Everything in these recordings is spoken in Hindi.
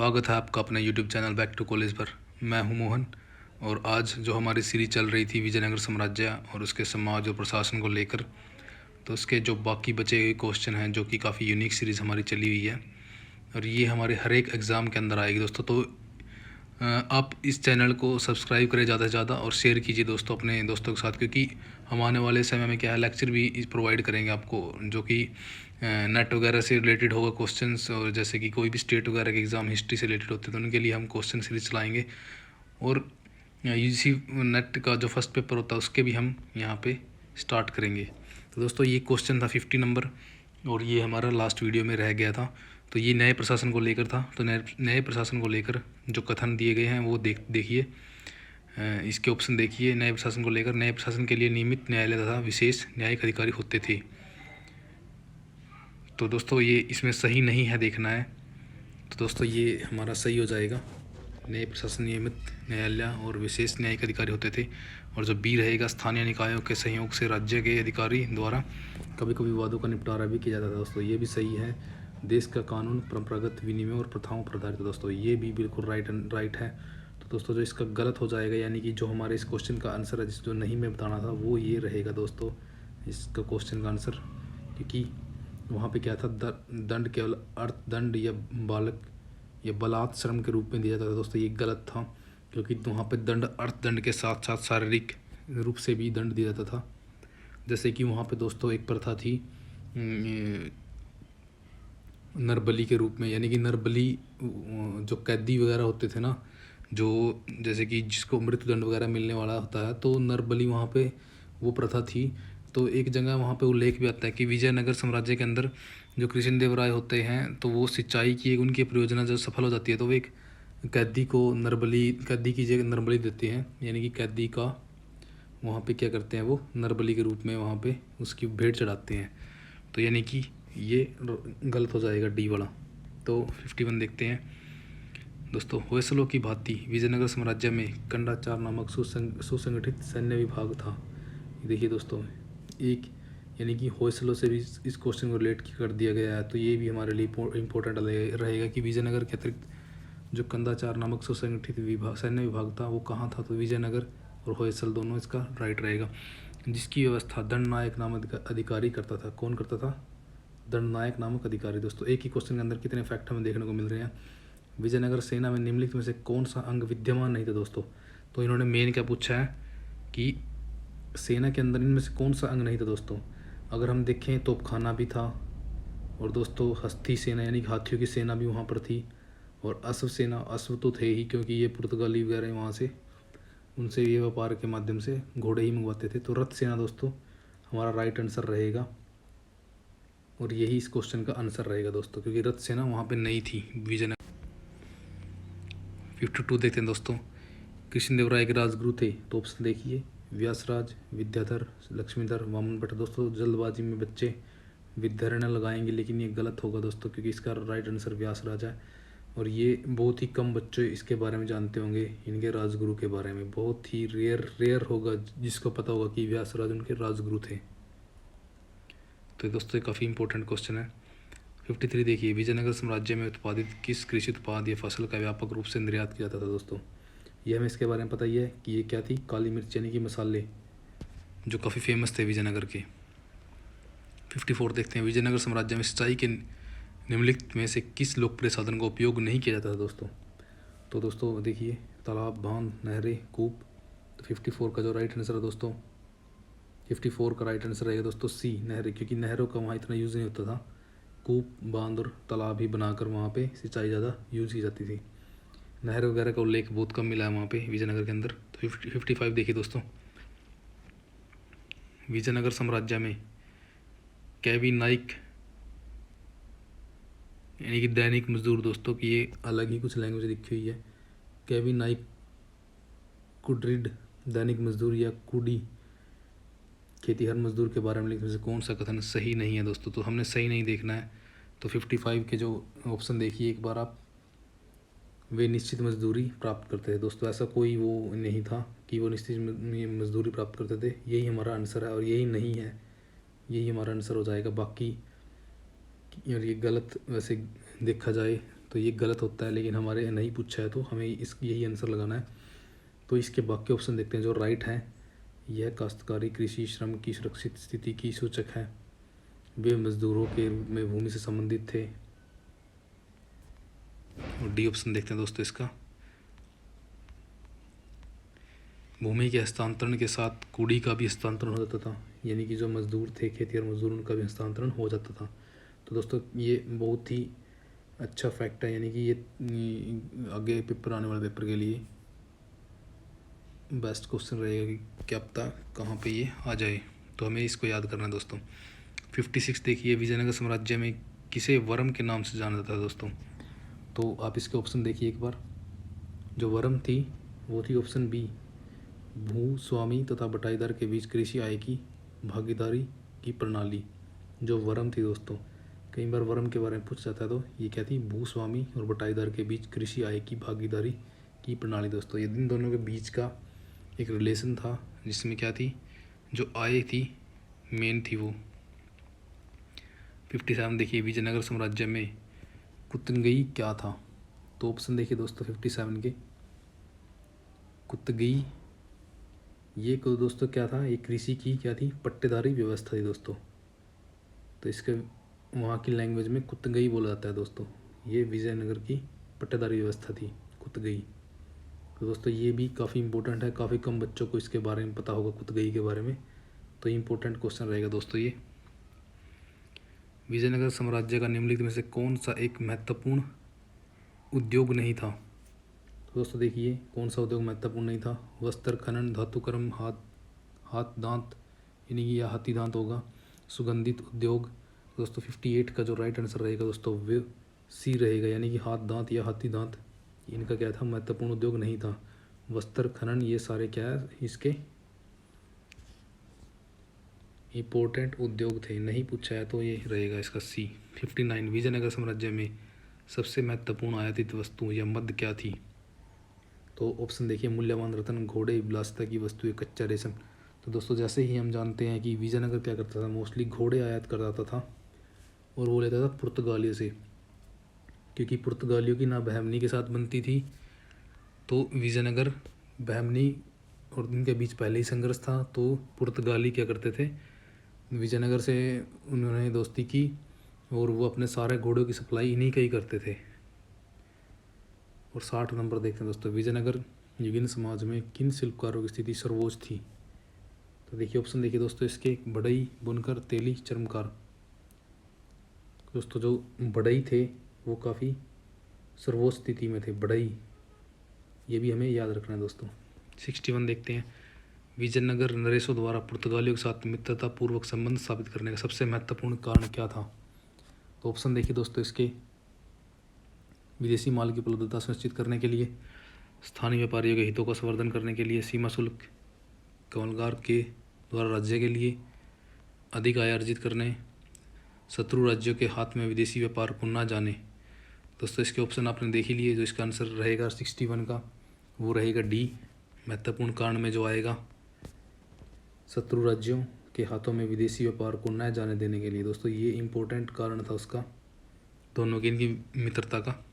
स्वागत है आपका अपने YouTube channel back to college पर। मैं हूं मोहन और आज जो हमारी सीरीज चल रही थी विजयनगर साम्राज्य और उसके समाज और प्रशासन को लेकर, तो उसके जो बाकी बचे हुए क्वेश्चन हैं जो कि काफ़ी यूनिक सीरीज़ हमारी चली हुई है और ये हमारे हर एक एग्ज़ाम के अंदर आएगी दोस्तों। तो आप इस चैनल को सब्सक्राइब करें ज़्यादा से ज़्यादा और शेयर कीजिए दोस्तों अपने दोस्तों के साथ, क्योंकि हम आने वाले समय में क्या है लेक्चर भी प्रोवाइड करेंगे आपको जो कि नेट वगैरह से रिलेटेड होगा क्वेश्चंस, और जैसे कि कोई भी स्टेट वगैरह के एग्ज़ाम हिस्ट्री से रिलेटेड होते हैं तो उनके लिए हम क्वेश्चन सीरीज चलाएँगे। और यूजीसी नेट का जो फर्स्ट पेपर होता है उसके भी हम यहाँ पे स्टार्ट करेंगे। तो दोस्तों ये क्वेश्चन था 50 नंबर और ये हमारा लास्ट वीडियो में रह गया था। तो ये नए प्रशासन को लेकर था। तो नए प्रशासन को लेकर जो कथन दिए गए हैं वो देखिए, इसके ऑप्शन देखिए। नए प्रशासन को लेकर, नए प्रशासन के लिए नियमित न्यायालय तथा विशेष न्यायिक अधिकारी होते थे। तो दोस्तों ये इसमें सही नहीं है, देखना है। तो दोस्तों ये हमारा सही हो जाएगा। नए प्रशासन नियमित न्यायालय और विशेष न्यायिक अधिकारी होते थे। और जो बी रहेगा, स्थानीय निकायों के सहयोग से राज्य के अधिकारी द्वारा कभी कभी विवादों का निपटारा भी किया जाता था। दोस्तों ये भी सही है। देश का कानून परंपरागत विनिमय और प्रथाओं पर आधारित है। दोस्तों ये भी बिल्कुल राइट है। तो दोस्तों जो इसका गलत हो जाएगा, यानी कि जो हमारे इस क्वेश्चन का आंसर है जो नहीं मैं बताना था, वो ये रहेगा दोस्तों इसका क्वेश्चन का आंसर। क्योंकि वहाँ पे क्या था, दंड केवल अर्थदंड या बालक या बलात् श्रम के रूप में दिया जाता था। दोस्तों ये गलत था, क्योंकि वहाँ पे दंड अर्थदंड के साथ साथ शारीरिक रूप से भी दंड दिया जाता था। जैसे कि वहाँ पे दोस्तों एक प्रथा थी नरबली के रूप में, यानी कि नरबली जो कैदी वगैरह होते थे ना, जो जैसे कि जिसको मृत्युदंड वगैरह मिलने वाला होता है, तो नरबली वहाँ पे वो प्रथा थी। तो एक जगह वहाँ पे उल्लेख भी आता है कि विजयनगर साम्राज्य के अंदर जो कृष्णदेवराय होते हैं, तो वो सिंचाई की एक उनकी परियोजना जब सफल हो जाती है तो वो एक कैदी को कैदी की जगह नरबली देते हैं, यानी कि कैदी का वहाँ पे क्या करते हैं, वो नरबली के रूप में वहाँ पे उसकी भेंट चढ़ाते हैं। तो यानी कि ये गलत हो जाएगा डी वाला। तो 51 देखते हैं दोस्तों। होयसलों की भांति विजयनगर साम्राज्य में कंडाचार नामक सुसंगठित सैन्य विभाग था। देखिए दोस्तों एक, यानी कि होयसलों से भी इस क्वेश्चन को रिलेट कर दिया गया है। तो ये भी हमारे लिए इम्पोर्टेंट रहेगा कि विजयनगर के अतिरिक्त जो कंदाचार नामक सुसंगठित सैन्य विभाग था वो कहाँ था, तो विजयनगर और होयसल दोनों इसका राइट रहेगा। जिसकी व्यवस्था दंडनायक नामक अधिकारी करता था। कौन करता था? दंडनायक नामक अधिकारी। दोस्तों एक ही क्वेश्चन के अंदर कितने फैक्ट हमें देखने को मिल रहे हैं। विजयनगर सेना में निम्नलिखित में से कौन सा अंग विद्यमान नहीं था दोस्तों? तो इन्होंने मेन क्या पूछा है कि सेना के अंदर इनमें से कौन सा अंग नहीं था दोस्तों। अगर हम देखें तोपखाना भी था, और दोस्तों हस्ती सेना यानी कि हाथियों की सेना भी वहाँ पर थी, और अश्व सेना, अश्व तो थे ही क्योंकि ये पुर्तगाली वगैरह वहाँ से उनसे ये व्यापार के माध्यम से घोड़े ही मंगवाते थे। तो रथ सेना दोस्तों हमारा राइट आंसर रहेगा, और यही इस क्वेश्चन का आंसर रहेगा दोस्तों, क्योंकि रथ सेना वहाँ पे नहीं थी विजयनगर। 52 देखते हैं दोस्तों। कृष्णदेवराय के राजगुरु थे, तो ऑप्शन देखिए व्यासराज, विद्याधर, लक्ष्मीधर, वामन भट्ट। दोस्तों जल्दबाजी में बच्चे विद्यारण्य लगाएंगे, लेकिन ये गलत होगा दोस्तों, क्योंकि इसका राइट आंसर व्यासराज है। और ये बहुत ही कम बच्चे इसके बारे में जानते होंगे, इनके राजगुरु के बारे में। बहुत ही रेयर होगा जिसको पता होगा कि व्यासराज उनके राजगुरु थे। तो दोस्तों काफ़ी इंपॉर्टेंट क्वेश्चन है। 53 देखिए, विजयनगर साम्राज्य में उत्पादित किस कृषि उत्पाद या फसल का व्यापक रूप से निर्यात किया जाता था दोस्तों? ये हमें इसके बारे में पता ही है कि ये क्या थी, काली मिर्च यानी कि मसाले, जो काफ़ी फेमस थे विजयनगर के। 54 देखते हैं, विजयनगर साम्राज्य में सिंचाई के निम्नलिखित में से किस लोकप्रिय साधन का उपयोग नहीं किया जाता था दोस्तों? तो दोस्तों देखिए तालाब, बांध, नहरें, कूप। तो 54 का जो राइट आंसर है दोस्तों, 54 का राइट आंसर रहेगा दोस्तों सी, नहरें, क्योंकि नहरों का वहाँ इतना यूज़ नहीं होता था। कूप, बांध और तालाब ही बनाकर वहाँ पे सिंचाई ज़्यादा यूज़ की जाती थी। नहर वगैरह का उल्लेख बहुत कम मिला है वहाँ पे विजयनगर के अंदर। तो 55 देखिए दोस्तों, विजयनगर साम्राज्य में कैवी नाइक यानी कि दैनिक मजदूर। दोस्तों की ये अलग ही कुछ लैंग्वेज लिखी हुई है। कैवी नाइक कुड्रिड दैनिक मजदूर या कुडी खेतीहर मजदूर के बारे में लिखने से कौन सा कथन सही नहीं है दोस्तों? तो हमने सही नहीं देखना है। तो 55 के जो ऑप्शन देखिए एक बार आप, वे निश्चित मजदूरी प्राप्त करते थे। दोस्तों ऐसा कोई वो नहीं था कि वो निश्चित मजदूरी प्राप्त करते थे। यही हमारा आंसर है और यही नहीं है, यही हमारा आंसर हो जाएगा। बाकी और ये गलत वैसे देखा जाए तो ये गलत होता है, लेकिन हमारे नहीं पूछा है तो हमें यही आंसर लगाना है। तो इसके बाकी ऑप्शन देखते हैं। जो राइट है, यह काश्तकारी कृषि श्रम की सुरक्षित स्थिति की सूचक है, वे मजदूरों के रूप में भूमि से संबंधित थे। और डी ऑप्शन देखते हैं दोस्तों इसका, भूमि के हस्तांतरण के साथ कूड़ी का भी हस्तांतरण हो जाता था, यानी कि जो मजदूर थे, खेतिहर मजदूर, उनका भी हस्तांतरण हो जाता था। तो दोस्तों ये बहुत ही अच्छा फैक्ट है, यानी कि ये आगे पेपर आने वाले पेपर के लिए बेस्ट क्वेश्चन रहेगा कि क्या पता कहाँ पे ये आ जाए, तो हमें इसको याद करना है दोस्तों। 56 देखिए, विजयनगर साम्राज्य में किसे वर्म के नाम से जाना जाता है दोस्तों। तो आप इसके ऑप्शन देखिए एक बार। जो वर्म थी वो थी ऑप्शन बी, भूस्वामी तथा बटाईदार के बीच कृषि आय की भागीदारी की प्रणाली। जो वर्म थी दोस्तों, कई बार वर्म के बारे में पूछा जाता है, तो ये क्या थी, भूस्वामी और बटाईदार के बीच कृषि आय की भागीदारी की प्रणाली। दोस्तों ये इन दोनों के बीच का एक रिलेशन था, जिसमें क्या थी, जो आय थी मेन थी वो। 57 देखिए, विजयनगर साम्राज्य में कुतंगई क्या था। तो ऑप्शन देखिए दोस्तों 57 के, कुतंगई ये को दोस्तों क्या था, एक कृषि की क्या थी, पट्टेदारी व्यवस्था थी दोस्तों। तो इसके वहाँ की लैंग्वेज में कुतंगई बोला जाता है दोस्तों। ये विजयनगर की पट्टेदारी व्यवस्था थी, कुतंगई। तो दोस्तों ये भी काफ़ी इंपॉर्टेंट है, काफ़ी कम बच्चों को इसके बारे में पता होगा, कुतंगई के बारे में। तो इम्पोर्टेंट क्वेश्चन रहेगा दोस्तों ये। विजयनगर साम्राज्य का निम्नलिखित में से कौन सा एक महत्वपूर्ण उद्योग नहीं था। तो दोस्तों देखिए, कौन सा उद्योग महत्वपूर्ण नहीं था, वस्त्र खनन, धातुकर्म, हाथ दांत, यानी कि यह हाथी दांत होगा, सुगंधित उद्योग। दोस्तों 58 का जो राइट आंसर रहेगा दोस्तों वो सी रहेगा, यानी कि हाथ दांत या हाथी दांत, इनका क्या था, महत्वपूर्ण उद्योग नहीं था। वस्त्र खनन ये सारे क्या है, इसके इम्पोर्टेंट उद्योग थे, नहीं पूछा है तो ये रहेगा इसका सी। 59 विजयनगर साम्राज्य में सबसे महत्वपूर्ण आयातित वस्तु या मद क्या थी। तो ऑप्शन देखिए, मूल्यवान रत्न, घोड़े, विलासिता की वस्तुएं, कच्चा रेशम। तो दोस्तों जैसे ही हम जानते हैं कि विजयनगर क्या करता था, मोस्टली घोड़े आयात करता था और वो लेता था पुर्तगालियों से, क्योंकि पुर्तगालियों की ना बहमनी के साथ बनती थी। तो विजयनगर बहमनी और इनके बीच पहले ही संघर्ष था, तो पुर्तगाली क्या करते थे, विजयनगर से उन्होंने दोस्ती की और वो अपने सारे घोड़ों की सप्लाई इन्हीं का ही करते थे। और 60 नंबर देखते हैं दोस्तों, विजयनगर युगीन समाज में किन शिल्पकारों की स्थिति सर्वोच्च थी। तो देखिए ऑप्शन देखिए दोस्तों इसके, बढ़ई, बुनकर, तेली, चर्मकार। दोस्तों जो बढ़ई थे वो काफ़ी सर्वोच्च स्थिति में थे, बढ़ई, ये भी हमें याद रखना है दोस्तों। 61 देखते हैं, विजयनगर नरेशों द्वारा पुर्तगालियों के साथ मित्रता पूर्वक संबंध स्थापित करने का सबसे महत्वपूर्ण कारण क्या था। तो ऑप्शन देखिए दोस्तों इसके, विदेशी माल की उपलब्धता सुनिश्चित करने के लिए, स्थानीय व्यापारियों के हितों का संवर्धन करने के लिए, सीमा शुल्क कामगार के द्वारा राज्य के लिए अधिक आय अर्जित करने, शत्रु राज्यों के हाथ में विदेशी व्यापार को ना जाने। दोस्तों इसके ऑप्शन आपने देख ही लिए, जो इसका आंसर रहेगा 61 का वो रहेगा डी, महत्वपूर्ण कारण में जो आएगा, शत्रु राज्यों के हाथों में विदेशी व्यापार को न जाने देने के लिए। दोस्तों ये इम्पोर्टेंट कारण था उसका, दोनों की इनकी मित्रता का।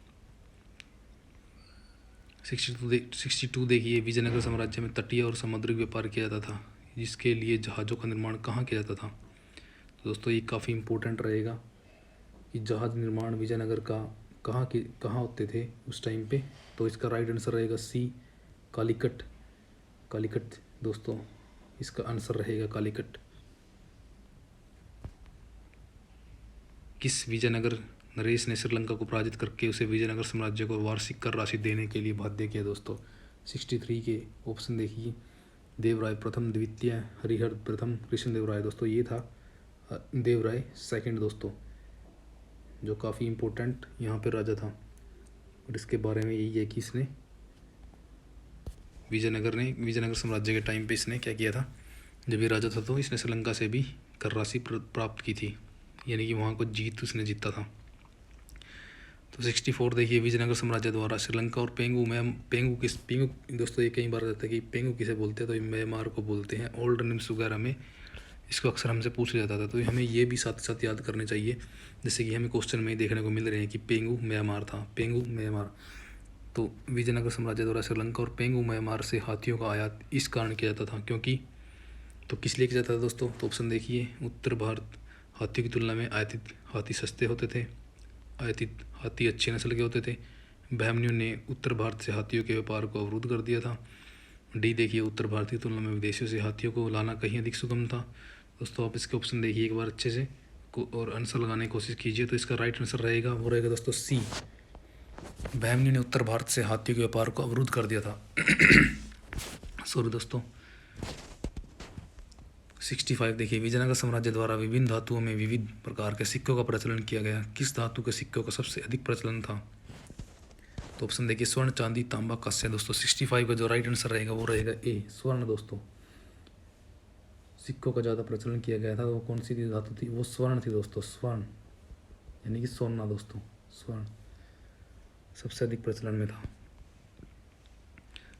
62 देखिए, विजयनगर साम्राज्य में तटीय और समुद्री व्यापार किया जाता था, जिसके लिए जहाज़ों का निर्माण कहाँ किया जाता था। तो दोस्तों ये काफ़ी इम्पोर्टेंट रहेगा कि जहाज़ निर्माण विजयनगर का कहाँ होते थे उस टाइम पे। तो इसका राइट आंसर रहेगा सी, कालीकट। कालीकट दोस्तों इसका आंसर रहेगा, कालीकट। किस विजयनगर नरेश ने श्रीलंका को पराजित करके उसे विजयनगर साम्राज्य को वार्षिक कर राशि देने के लिए बाध्य किया। दोस्तों 63 के ऑप्शन देखिए, देवराय प्रथम, द्वितीय, हरिहर प्रथम, कृष्णदेव राय। दोस्तों ये था देवराय सेकंड दोस्तों, जो काफ़ी इम्पोर्टेंट यहाँ पे राजा था। और इसके बारे में यही है कि इसने विजयनगर साम्राज्य के टाइम पे इसने क्या किया था, जब ये राजा था तो इसने श्रीलंका से भी कर राशि प्राप्त की थी, यानी कि वहाँ को उसने जीता था। तो 64 देखिए, विजयनगर साम्राज्य द्वारा श्रीलंका और पेंगू दोस्तों ये कई बार रहता है कि पेंगू किसे बोलते हैं, तो ये म्यांमार को बोलते हैं। ओल्ड निम्स वगैरह में इसको अक्सर हमसे पूछ लिया जाता था, तो हमें ये भी साथ साथ याद करने चाहिए। जैसे कि हमें क्वेश्चन में देखने को मिल रहे हैं कि पेंगू म्यांमार था, पेंगू म्यांमार। तो विजयनगर साम्राज्य द्वारा श्रीलंका और पेंगू म्यांमार से हाथियों का आयात इस कारण किया जाता था क्योंकि, तो किस लिए किया जाता था दोस्तों? तो ऑप्शन देखिए, उत्तर भारत हाथियों की तुलना में आयातित हाथी सस्ते होते थे, आयातित हाथी अच्छी नस्ल के होते थे, बहमनियों ने उत्तर भारत से हाथियों के व्यापार को अवरुद्ध कर दिया था। डी देखिए, उत्तर भारत की तुलना में विदेशियों से हाथियों को लाना कहीं अधिक सुगम था। दोस्तों आप इसके ऑप्शन देखिए एक बार अच्छे से और आंसर लगाने की कोशिश कीजिए। तो इसका राइट आंसर रहेगा, वो रहेगा दोस्तों सी, बहमनियों ने उत्तर भारत से हाथियों के व्यापार को अवरुद्ध कर दिया था। सॉरी दोस्तों। 65 देखिए, विजयनगर साम्राज्य द्वारा विभिन्न धातुओं में विविध प्रकार के सिक्कों का प्रचलन किया गया। किस धातु के सिक्कों का सबसे अधिक प्रचलन था? तो ऑप्शन देखिए, स्वर्ण, चांदी, तांबा, कांस्य। दोस्तों 65 का जो राइट आंसर रहेगा वो रहेगा ए, स्वर्ण। दोस्तों सिक्कों का ज़्यादा प्रचलन किया गया था, वो कौन सी थी धातु थी? वो स्वर्ण थी दोस्तों, स्वर्ण यानी कि सोना। दोस्तों स्वर्ण सबसे अधिक प्रचलन में था।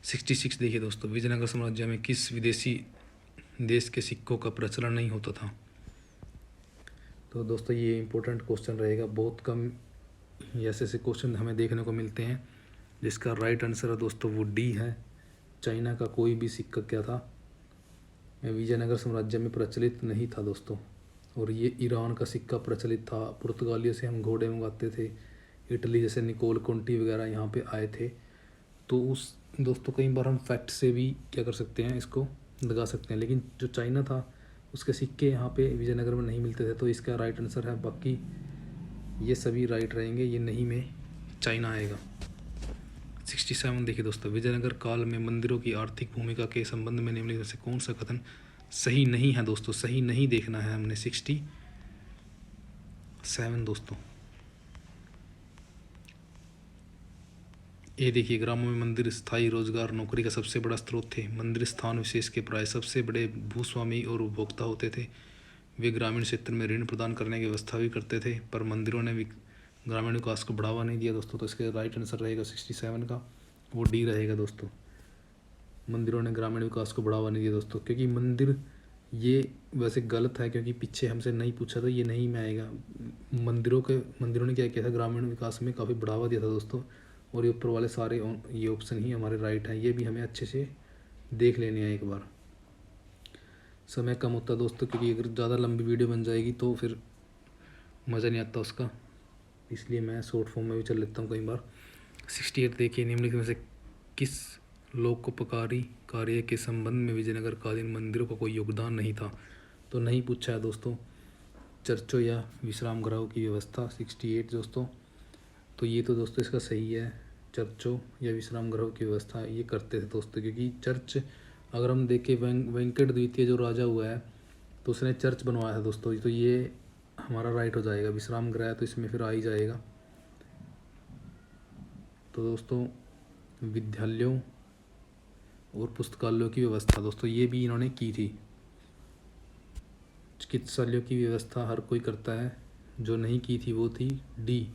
66 देखिए दोस्तों, विजयनगर साम्राज्य में किस विदेशी देश के सिक्कों का प्रचलन नहीं होता था? तो दोस्तों ये इम्पोर्टेंट क्वेश्चन रहेगा, बहुत कम ऐसे क्वेश्चन हमें देखने को मिलते हैं। जिसका राइट आंसर है दोस्तों वो डी है, चाइना का कोई भी सिक्का क्या था, विजयनगर साम्राज्य में प्रचलित नहीं था दोस्तों। और ये ईरान का सिक्का प्रचलित था, पुर्तगालियों से हम घोड़े मंगाते थे, इटली जैसे निकोल कोंटी वगैरह यहाँ पे आए थे। तो उस दोस्तों कई बार हम फैक्ट से भी क्या कर सकते हैं, इसको लगा सकते हैं, लेकिन जो चाइना था उसके सिक्के यहाँ पे विजयनगर में नहीं मिलते थे। तो इसका राइट आंसर है, बाकी ये सभी राइट रहेंगे, ये नहीं में चाइना आएगा। 67 देखिए दोस्तों, विजयनगर काल में मंदिरों की आर्थिक भूमिका के संबंध में निम्नलिखित में से कौन सा कथन सही नहीं है? दोस्तों सही नहीं देखना है हमने। 67 दोस्तों, ये देखिए, ग्रामों में मंदिर स्थायी रोजगार नौकरी का सबसे बड़ा स्रोत थे। मंदिर स्थान विशेष के प्राय सबसे बड़े भूस्वामी और उपभोक्ता होते थे। वे ग्रामीण क्षेत्र में ऋण प्रदान करने की व्यवस्था भी करते थे, पर मंदिरों ने ग्रामीण विकास को बढ़ावा नहीं दिया दोस्तों। तो इसका राइट आंसर रहेगा 67 का, वो डी रहेगा दोस्तों, मंदिरों ने ग्रामीण विकास को बढ़ावा नहीं दिया दोस्तों। क्योंकि मंदिर ये वैसे गलत है, क्योंकि पीछे हमसे नहीं पूछा तो ये नहीं में आएगा। मंदिरों ने क्या किया था, ग्रामीण विकास में काफ़ी बढ़ावा दिया था दोस्तों। और ये ऊपर वाले सारे ये ऑप्शन ही हमारे राइट हैं, ये भी हमें अच्छे से देख लेने हैं एक बार। समय कम होता दोस्तों, क्योंकि अगर ज़्यादा लंबी वीडियो बन जाएगी तो फिर मज़ा नहीं आता उसका, इसलिए मैं शॉर्ट फॉर्म में भी चल लेता हूँ कई बार। 68 देखिए, निम्नलिखित में से किस लोकोपकारी कार्य के संबंध में विजयनगर कालीन मंदिरों का कोई योगदान नहीं था? तो नहीं पूछा है दोस्तों, चर्चों या विश्राम गृहों की व्यवस्था। 68 दोस्तों, तो ये तो दोस्तों इसका सही है, चर्चों या विश्राम गृहों की व्यवस्था ये करते थे दोस्तों। क्योंकि चर्च अगर हम देखें, वेंकट द्वितीय जो राजा हुआ है तो उसने चर्च बनवाया था दोस्तों। तो ये हमारा राइट हो जाएगा, विश्राम गृह तो इसमें फिर आ ही जाएगा। तो दोस्तों विद्यालयों और पुस्तकालयों की व्यवस्था दोस्तों ये भी इन्होंने की थी। चिकित्सालयों की व्यवस्था हर कोई करता है, जो नहीं की थी वो थी डी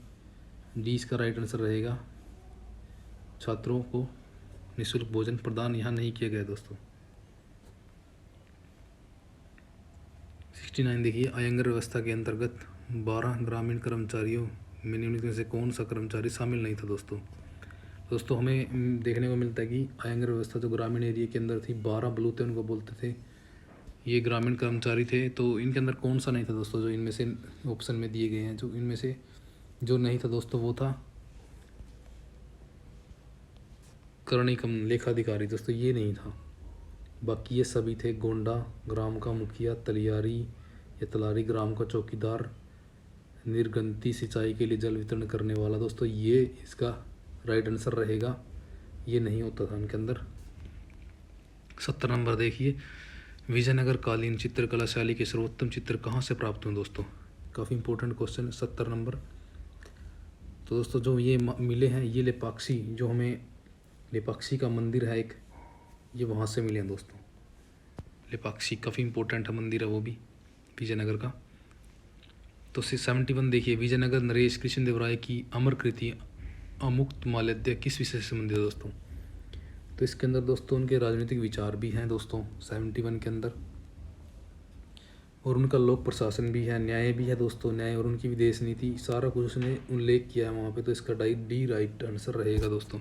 इसका राइट आंसर रहेगा। छात्रों को निःशुल्क भोजन प्रदान यहाँ नहीं किया गया दोस्तों। 69 देखिए, अयंगर व्यवस्था के अंतर्गत 12 ग्रामीण कर्मचारियों में निम्नलिखित में से कौन सा कर्मचारी शामिल नहीं था दोस्तों हमें देखने को मिलता है कि अयंगर व्यवस्था जो ग्रामीण एरिया के अंदर थी, 12 बलूते उनको बोलते थे, ये ग्रामीण कर्मचारी थे। तो इनके अंदर कौन सा नहीं था दोस्तों, जो इनमें से ऑप्शन में दिए गए हैं, जो इनमें से जो नहीं था दोस्तों वो था कर्णिकम लेखाधिकारी दोस्तों, ये नहीं था। बाकी ये सभी थे, गोंडा ग्राम का मुखिया, तलियारी या तलारी ग्राम का चौकीदार, निर्गंती सिंचाई के लिए जल वितरण करने वाला। दोस्तों ये इसका राइट आंसर रहेगा, ये नहीं होता था इनके अंदर। 70 नंबर देखिए, विजयनगर कालीन चित्रकला शैली के सर्वोत्तम चित्र कहाँ से प्राप्त हुए दोस्तों? काफ़ी इंपॉर्टेंट क्वेश्चन है। 70 नंबर, तो दोस्तों जो ये मिले हैं, ये लेपाक्षी, जो हमें लेपाक्षी का मंदिर है एक, ये वहाँ से मिले हैं दोस्तों। लेपाक्षी काफ़ी इंपॉर्टेंट है मंदिर है वो भी विजयनगर का। तो 71 देखिए, विजयनगर नरेश कृष्णदेवराय की अमर कृति अमुक्त माल्यद्य किस विषय से संबंधित है दोस्तों? तो इसके अंदर दोस्तों उनके राजनीतिक विचार भी हैं दोस्तों 71 के अंदर। और उनका लोक प्रशासन भी है, न्याय भी है दोस्तों, न्याय और उनकी विदेश नीति, सारा कुछ उसने उल्लेख किया है वहाँ पे। तो इसका डी राइट आंसर रहेगा दोस्तों।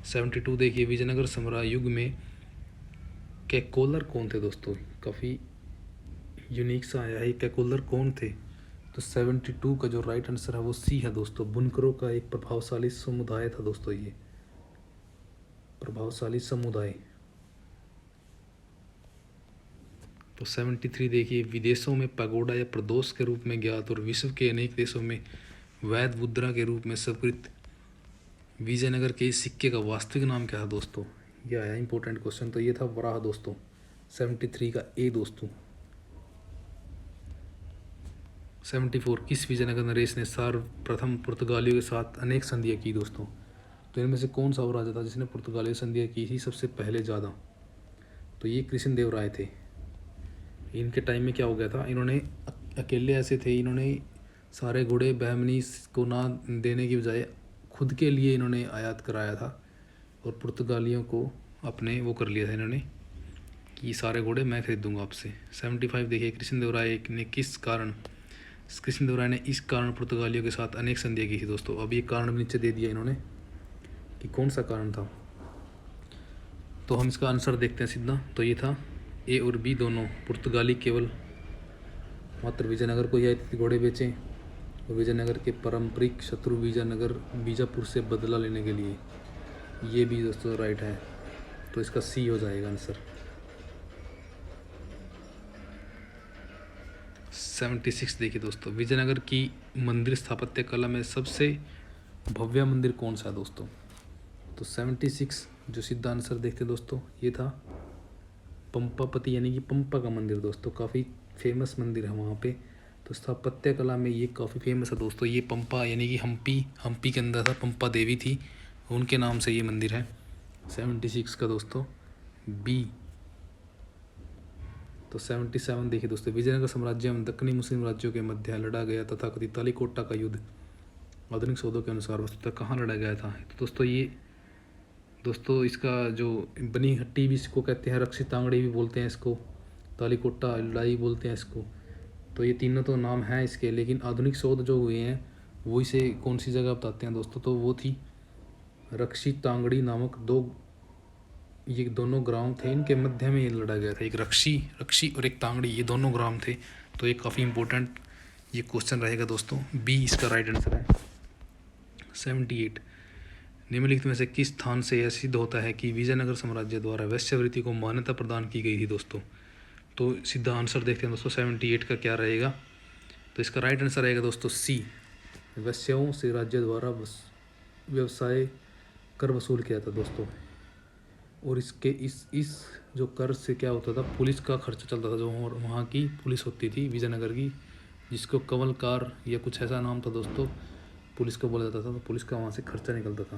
72 देखिए, विजयनगर साम्राज्य युग में कैकोलर कौन थे दोस्तों? काफ़ी यूनिक सा आया है, कैकोलर कौन थे? तो 72 का जो राइट आंसर है वो सी है दोस्तों। बुनकरों का एक प्रभावशाली समुदाय था दोस्तों, ये प्रभावशाली समुदाय। तो 73 देखिए, विदेशों में पैगोडा या प्रदोष के रूप में ज्ञात और विश्व के अनेक देशों में वैध मुद्रा के रूप में स्वीकृत विजयनगर के इस सिक्के का वास्तविक नाम क्या है दोस्तों? ये आया इंपॉर्टेंट क्वेश्चन। तो ये था वराह दोस्तों, 73 का ए दोस्तों। 74, किस विजयनगर नरेश ने सर्वप्रथम पुर्तगालियों के साथ अनेक संधियाँ की दोस्तों? तो इनमें से कौन सा वो राजा था जिसने पुर्तगालियों से संधियाँ की थी सबसे पहले ज़्यादा? तो ये कृष्णदेवराय थे। इनके टाइम में क्या हो गया था, इन्होंने अकेले ऐसे थे, इन्होंने सारे घोड़े बहमनी को ना देने की बजाय खुद के लिए इन्होंने आयात कराया था और पुर्तगालियों को अपने वो कर लिया था इन्होंने कि सारे घोड़े मैं खरीदूंगा आपसे। 75 देखिए, कृष्णदेवराय ने इस कारण पुर्तगालियों के साथ अनेक संधियाँ की थी दोस्तों। अब ये कारण भी नीचे दे दिया इन्होंने कि कौन सा कारण था। तो हम इसका आंसर देखते हैं सीधा। तो ये था ए और बी दोनों। पुर्तगाली केवल मात्र विजयनगर को ही आए थे घोड़े बेचें और विजयनगर के पारंपरिक शत्रु बीजापुर से बदला लेने के लिए। ये भी दोस्तों राइट है, तो इसका सी हो जाएगा आंसर। 76 देखिए दोस्तों, विजयनगर की मंदिर स्थापत्य कला में सबसे भव्य मंदिर कौन सा है दोस्तों? तो 76 जो सीधा आंसर देखते दोस्तों, ये था पंपापति यानी कि पंपा का मंदिर दोस्तों। काफ़ी फेमस मंदिर है वहाँ पे। तो स्थापत्य कला में ये काफ़ी फेमस है दोस्तों। ये पंपा यानी कि हम्पी के अंदर था, पंपा देवी थी, उनके नाम से ये मंदिर है। 76 का दोस्तों बी। तो 77 देखिए दोस्तों, विजयनगर साम्राज्य में दक्षिणी मुस्लिम राज्यों के मध्य लड़ा गया तथा कथित तालीकोटा का युद्ध आधुनिक शोधों के अनुसार वस्तुतः कहाँ लड़ा गया था? तो दोस्तों इसका जो बनी हट्टी भी इसको कहते हैं, रक्षित तांगड़ी भी बोलते हैं इसको, तालीकोटा लड़ाई बोलते हैं इसको। तो ये तीनों तो नाम हैं इसके, लेकिन आधुनिक शोध जो हुए हैं वो इसे कौन सी जगह बताते हैं दोस्तों? तो वो थी रक्षित तांगड़ी नामक ये दोनों ग्राम थे, इनके मध्य में ये लड़ा गया था। एक रक्षी और एक तांगड़ी, ये दोनों ग्राम थे। तो ये काफ़ी इंपॉर्टेंट ये क्वेश्चन रहेगा दोस्तों। बी इसका राइट आंसर है। 78, निम्नलिखित में से किस स्थान से यह सिद्ध होता है कि विजयनगर साम्राज्य द्वारा वेश्यावृत्ति को मान्यता प्रदान की गई थी दोस्तों? तो सीधा आंसर देखते हैं दोस्तों, 78 का क्या रहेगा? तो इसका राइट आंसर रहेगा दोस्तों सी, वैश्याओं से राज्य द्वारा व्यवसाय कर वसूल किया था दोस्तों। और इसके इस जो कर से क्या होता था, पुलिस का खर्चा चलता था, जो वहाँ की पुलिस होती थी विजयनगर की, जिसको कंवलकार या कुछ ऐसा नाम था दोस्तों, पुलिस को बोला जाता था। तो पुलिस का वहाँ से खर्चा निकलता था।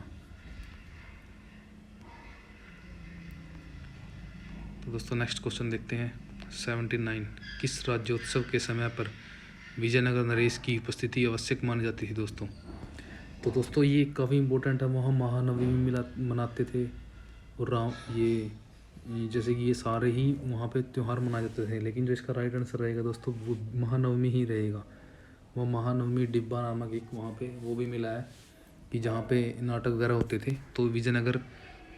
तो दोस्तों नेक्स्ट क्वेश्चन देखते हैं। 79, किस राज्योत्सव के समय पर विजयनगर नरेश की उपस्थिति आवश्यक मानी जाती थी दोस्तों? तो दोस्तों ये काफ़ी इंपॉर्टेंट है, वहाँ महानवमी मनाते थे और ये जैसे कि ये सारे ही वहाँ पे त्यौहार मनाए जाते थे, लेकिन जो इसका राइट आंसर रहेगा दोस्तों वो महानवमी ही रहेगा। वो महानवमी डिब्बा नामक एक वहाँ पे वो भी मिला है कि जहाँ पे नाटक वगैरह होते थे। तो विजयनगर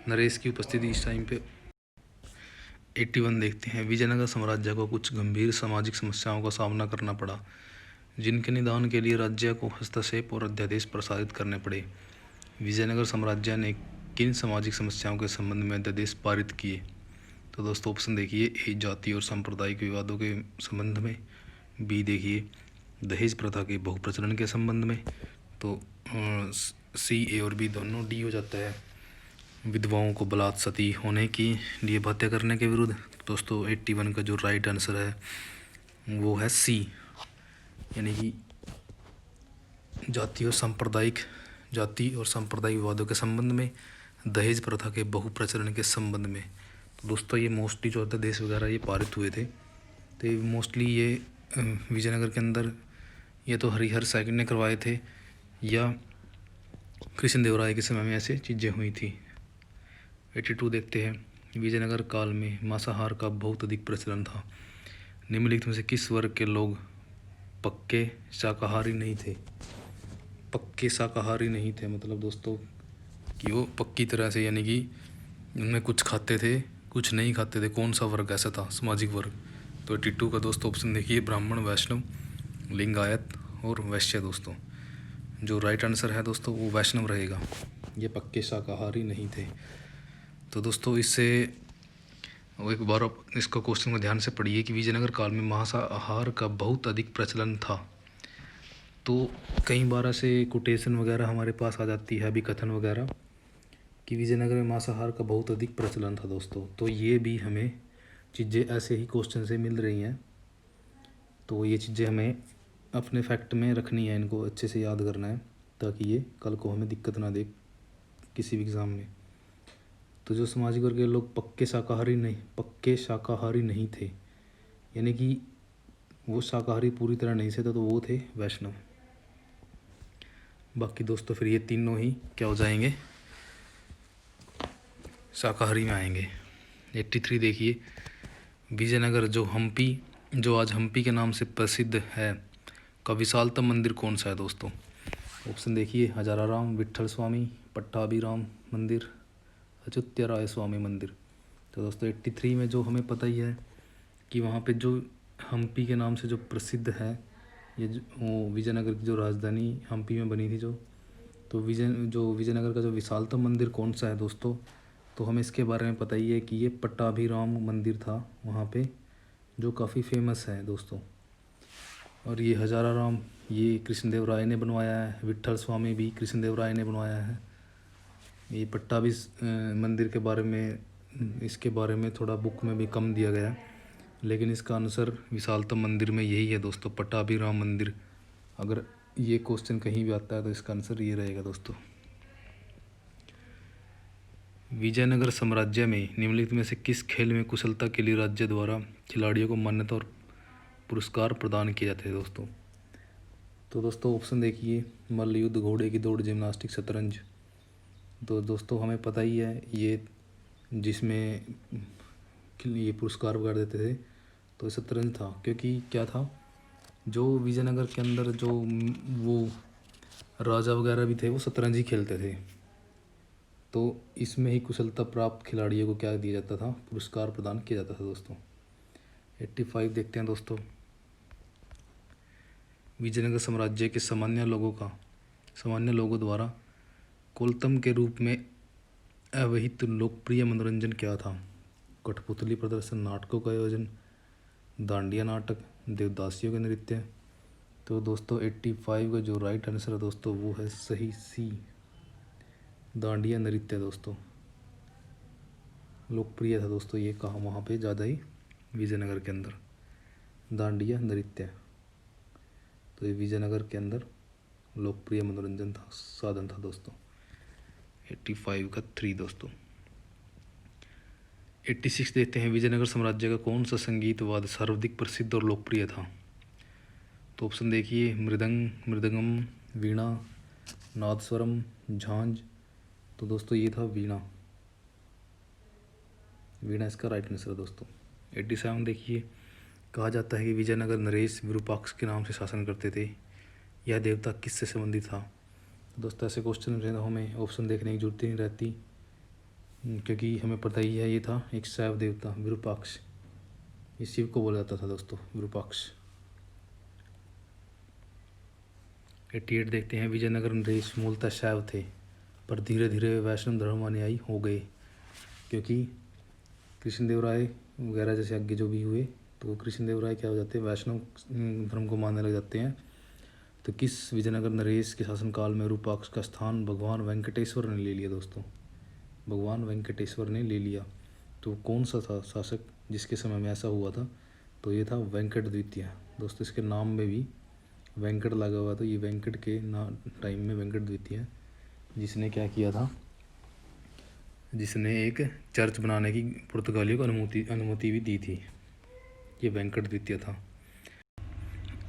नरेश की उपस्थिति इस टाइम पे। 81 देखते हैं, विजयनगर साम्राज्य को कुछ गंभीर सामाजिक समस्याओं का सामना करना पड़ा, जिनके निदान के लिए राज्य को हस्तक्षेप और अध्यादेश प्रसारित करने पड़े। विजयनगर साम्राज्य ने किन सामाजिक समस्याओं के संबंध में अध्यादेश पारित किए? तो दोस्तों ऑप्शन देखिए, ए जाति और सांप्रदायिक विवादों के संबंध में, बी देखिए दहेज प्रथा के बहुप्रचलन के संबंध में, तो सी ए और बी दोनों, डी हो जाता है विधवाओं को बलात् सती होने की लिए हत्या करने के विरुद्ध। दोस्तों 81 का जो राइट आंसर है वो है सी, यानी कि जाति और सांप्रदायिक विवादों के संबंध में, दहेज प्रथा के बहुप्रचलन के संबंध में। तो दोस्तों ये मोस्टली जो अध्यादेश वगैरह ये पारित हुए थे, तो ये मोस्टली ये विजयनगर के अंदर ये तो हरिहर सेकंड ने करवाए थे या कृष्णदेवराय के समय में ऐसे चीज़ें हुई थी। 82 देखते हैं, विजयनगर काल में मांसाहार का बहुत अधिक प्रचलन था। निम्नलिखित में से किस वर्ग के लोग पक्के शाकाहारी नहीं थे? पक्के शाकाहारी नहीं थे मतलब दोस्तों कि वो पक्की तरह से, यानी कि उनमें कुछ खाते थे कुछ नहीं खाते थे। कौन सा वर्ग ऐसा था, सामाजिक वर्ग? तो 82 का दोस्तों ऑप्शन देखिए, ब्राह्मण, वैष्णव, लिंगायत और वैश्य दोस्तों। जो राइट आंसर है दोस्तों वो वैष्णव रहेगा, ये पक्के शाकाहारी नहीं थे। तो दोस्तों इससे एक बार आप इसका क्वेश्चन को ध्यान से पढ़िए कि विजयनगर काल में मांसाहार का बहुत अधिक प्रचलन था। तो कई बार ऐसे कोटेशन वगैरह हमारे पास आ जाती है, अभी कथन वगैरह, कि विजयनगर में मांसाहार का बहुत अधिक प्रचलन था दोस्तों। तो ये भी हमें चीज़ें ऐसे ही क्वेश्चन से मिल रही हैं, तो ये चीज़ें हमें अपने फैक्ट में रखनी है, इनको अच्छे से याद करना है ताकि ये कल को हमें दिक्कत ना दे किसी भी एग्ज़ाम में। तो जो सामाजिक वर्ग के लोग पक्के शाकाहारी नहीं थे, यानी कि वो शाकाहारी पूरी तरह नहीं थे, तो वो थे वैष्णव। बाकी दोस्तों फिर ये तीनों ही क्या हो जाएंगे, शाकाहारी में आएंगे। 83 देखिए, विजयनगर जो आज हम्पी के नाम से प्रसिद्ध है का विशालतम मंदिर कौन सा है दोस्तों? ऑप्शन देखिए, हजाराराम, विट्ठल स्वामी, पट्टाभिराम मंदिर, अच्युत्य राय स्वामी मंदिर। तो दोस्तों 83 में जो हमें पता ही है कि वहाँ पे जो हम्पी के नाम से जो प्रसिद्ध है, ये वो विजयनगर की जो राजधानी हम्पी में बनी थी तो विजयनगर का जो विशालतम मंदिर कौन सा है दोस्तों? तो हमें इसके बारे में पता ही है कि ये पट्टाभिराम मंदिर था वहाँ पे, जो काफ़ी फेमस है दोस्तों। और ये हजाराराम ये कृष्णदेव राय ने बनवाया है, विट्ठल स्वामी भी कृष्णदेव राय ने बनवाया है। ये पट्टाभी मंदिर के बारे में, इसके बारे में थोड़ा बुक में भी कम दिया गया, लेकिन इसका आंसर विशालतम मंदिर में यही है दोस्तों, पट्टाभिराम मंदिर। अगर ये क्वेश्चन कहीं भी आता है तो इसका आंसर ये रहेगा दोस्तों। विजयनगर साम्राज्य में निम्नलिखित में से किस खेल में कुशलता के लिए राज्य द्वारा खिलाड़ियों को मान्यता और पुरस्कार प्रदान किए जाते हैं दोस्तों? तो दोस्तों ऑप्शन देखिए, मल्ल युद्ध, घोड़े की दौड़, जिम्नास्टिक, शतरंज। तो दोस्तों हमें पता ही है ये जिसमें ये पुरस्कार वगैरह देते थे तो शतरंज था, क्योंकि क्या था, जो विजयनगर के अंदर जो वो राजा वगैरह भी थे वो शतरंज ही खेलते थे। तो इसमें ही कुशलता प्राप्त खिलाड़ियों को क्या दिया जाता था, पुरस्कार प्रदान किया जाता था दोस्तों। 85 देखते हैं दोस्तों, विजयनगर साम्राज्य के सामान्य लोगों द्वारा कोलतम के रूप में अवहित लोकप्रिय मनोरंजन क्या था? कठपुतली प्रदर्शन, नाटकों का आयोजन, दांडिया नाटक, देवदासियों के नृत्य। तो दोस्तों 85 का जो राइट आंसर है दोस्तों वो है सही सी, दांडिया नृत्य दोस्तों। लोकप्रिय था दोस्तों ये, कहा वहाँ पे ज़्यादा ही विजयनगर के अंदर, दांडिया नृत्य। तो ये विजयनगर के अंदर लोकप्रिय मनोरंजन था, साधन था दोस्तों। 85 का 3 दोस्तों। 86 देखते हैं, विजयनगर साम्राज्य का कौन सा संगीत वाद्य सर्वाधिक प्रसिद्ध और लोकप्रिय था? तो ऑप्शन देखिए, मृदंगम, वीणा, नादस्वरम, झांझ। तो दोस्तों ये था वीणा इसका राइट आंसर है दोस्तों। 87 देखिए, कहा जाता है कि विजयनगर नरेश विरूपाक्ष के नाम से शासन करते थे, यह देवता किससे संबंधित था? दोस्तों ऐसे क्वेश्चन हमें ऑप्शन देखने की जरूरत ही नहीं रहती, क्योंकि हमें पता ही है ये था एक शैव देवता विरूपाक्ष, इस शिव को बोला जाता था दोस्तों विरूपाक्ष। 88 देखते हैं, विजयनगर नरेश मूलतः शैव थे पर धीरे धीरे वैष्णव धर्म अनुयायी हो गए, क्योंकि कृष्णदेव राय वगैरह जैसे आगे जो भी हुए तो कृष्णदेव राय क्या हो जाते हैं, वैष्णव धर्म को मानने लग जाते हैं। तो किस विजयनगर नरेश के शासनकाल में विरूपाक्ष का स्थान भगवान वेंकटेश्वर ने ले लिया दोस्तों? भगवान वेंकटेश्वर ने ले लिया। तो कौन सा था शासक जिसके समय में ऐसा हुआ था? तो ये था वेंकट द्वितीय दोस्तों, इसके नाम में भी वेंकट लगा हुआ था, ये वेंकट के टाइम में वेंकट द्वितीय जिसने क्या किया था, जिसने एक चर्च बनाने की पुर्तगालियों को अनुमति भी दी थी, ये वेंकट द्वितीय था।